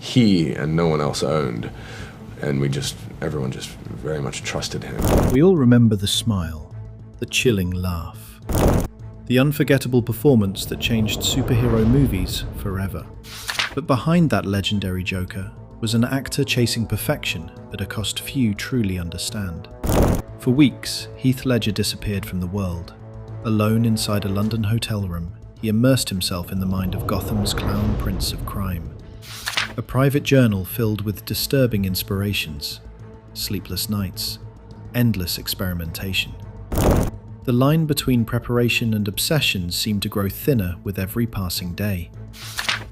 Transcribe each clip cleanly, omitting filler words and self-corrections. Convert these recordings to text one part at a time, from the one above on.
he and no one else owned. And everyone just very much trusted him. We all remember the smile, the chilling laugh, the unforgettable performance that changed superhero movies forever. But behind that legendary Joker was an actor chasing perfection at a cost few truly understand. For weeks, Heath Ledger disappeared from the world. Alone inside a London hotel room, he immersed himself in the mind of Gotham's clown prince of crime. A private journal filled with disturbing inspirations, sleepless nights, endless experimentation. The line between preparation and obsession seemed to grow thinner with every passing day.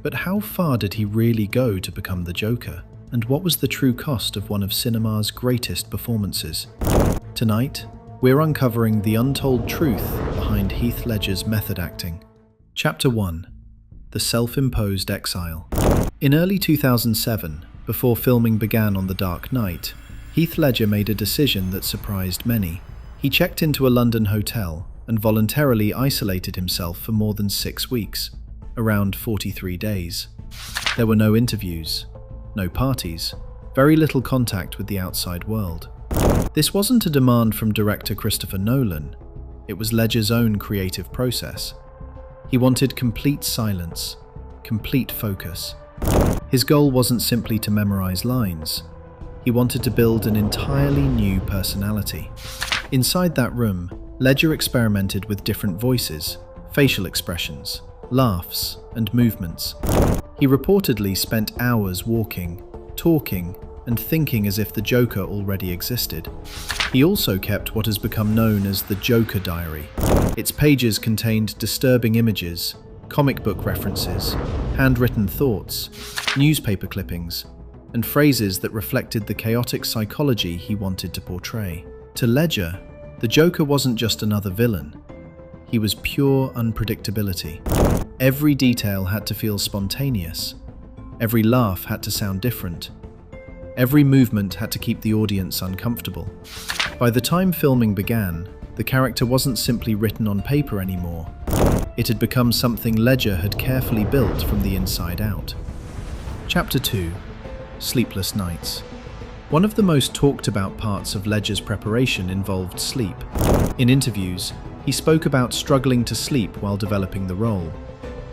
But how far did he really go to become the Joker? And what was the true cost of one of cinema's greatest performances? Tonight, we're uncovering the untold truth behind Heath Ledger's method acting. Chapter 1: The Self-Imposed Exile. In early 2007, before filming began on The Dark Knight, Heath Ledger made a decision that surprised many. He checked into a London hotel and voluntarily isolated himself for more than 6 weeks, around 43 days. There were no interviews, no parties, very little contact with the outside world. This wasn't a demand from director Christopher Nolan. It was Ledger's own creative process. He wanted complete silence, complete focus. His goal wasn't simply to memorize lines. He wanted to build an entirely new personality. Inside that room, Ledger experimented with different voices, facial expressions, laughs, and movements. He reportedly spent hours walking, talking, and thinking as if the Joker already existed. He also kept what has become known as the Joker Diary. Its pages contained disturbing images, comic book references, handwritten thoughts, newspaper clippings, and phrases that reflected the chaotic psychology he wanted to portray. To Ledger, the Joker wasn't just another villain. He was pure unpredictability. Every detail had to feel spontaneous. Every laugh had to sound different. Every movement had to keep the audience uncomfortable. By the time filming began, the character wasn't simply written on paper anymore. It had become something Ledger had carefully built from the inside out. Chapter 2: Sleepless Nights. One of the most talked about parts of Ledger's preparation involved sleep. In interviews, he spoke about struggling to sleep while developing the role,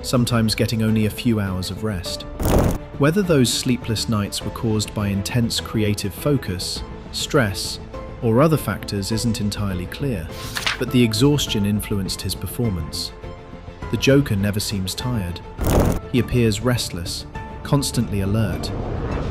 sometimes getting only a few hours of rest. Whether those sleepless nights were caused by intense creative focus, stress, or other factors isn't entirely clear, but the exhaustion influenced his performance. The Joker never seems tired. He appears restless, constantly alert,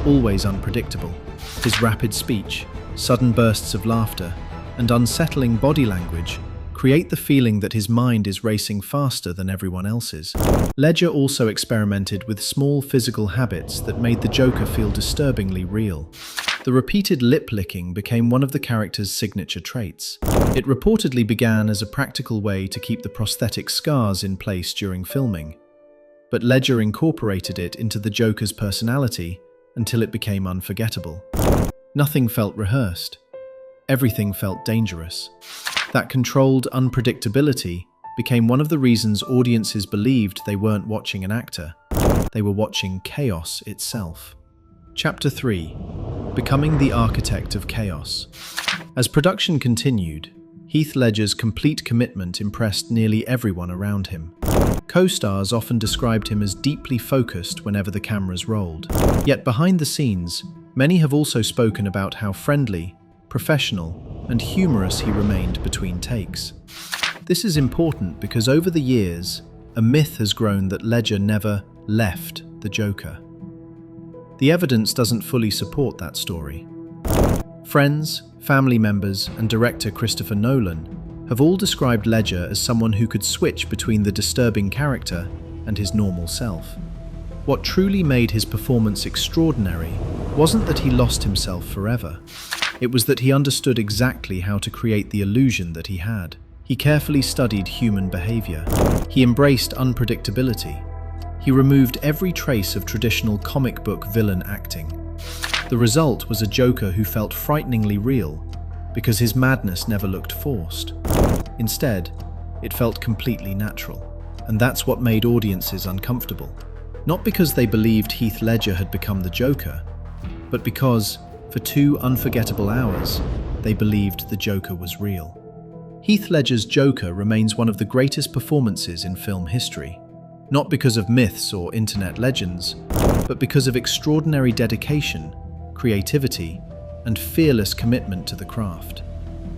always unpredictable. His rapid speech, sudden bursts of laughter, and unsettling body language create the feeling that his mind is racing faster than everyone else's. Ledger also experimented with small physical habits that made the Joker feel disturbingly real. The repeated lip-licking became one of the character's signature traits. It reportedly began as a practical way to keep the prosthetic scars in place during filming, but Ledger incorporated it into the Joker's personality until it became unforgettable. Nothing felt rehearsed. Everything felt dangerous. That controlled unpredictability became one of the reasons audiences believed they weren't watching an actor. They were watching chaos itself. Chapter 3: Becoming the Architect of Chaos. As production continued, Heath Ledger's complete commitment impressed nearly everyone around him. Co-stars often described him as deeply focused whenever the cameras rolled. Yet behind the scenes, many have also spoken about how friendly, professional, and humorous he remained between takes. This is important because over the years, a myth has grown that Ledger never left the Joker. The evidence doesn't fully support that story. Friends, family members, and director Christopher Nolan have all described Ledger as someone who could switch between the disturbing character and his normal self. What truly made his performance extraordinary wasn't that he lost himself forever. It was that he understood exactly how to create the illusion that he had. He carefully studied human behavior. He embraced unpredictability. He removed every trace of traditional comic book villain acting. The result was a Joker who felt frighteningly real, because his madness never looked forced. Instead, it felt completely natural, and that's what made audiences uncomfortable. Not because they believed Heath Ledger had become the Joker, but because, for 2 unforgettable hours, they believed the Joker was real. Heath Ledger's Joker remains one of the greatest performances in film history, not because of myths or internet legends, but because of extraordinary dedication, creativity, and fearless commitment to the craft.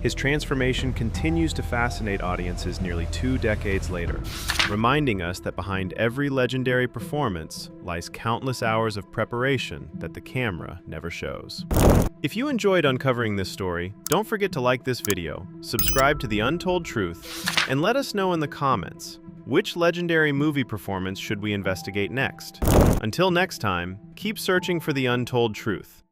His transformation continues to fascinate audiences nearly 2 decades later, reminding us that behind every legendary performance lies countless hours of preparation that the camera never shows. If you enjoyed uncovering this story, don't forget to like this video, subscribe to The Untold Truth, and let us know in the comments, which legendary movie performance should we investigate next? Until next time, keep searching for the untold truth.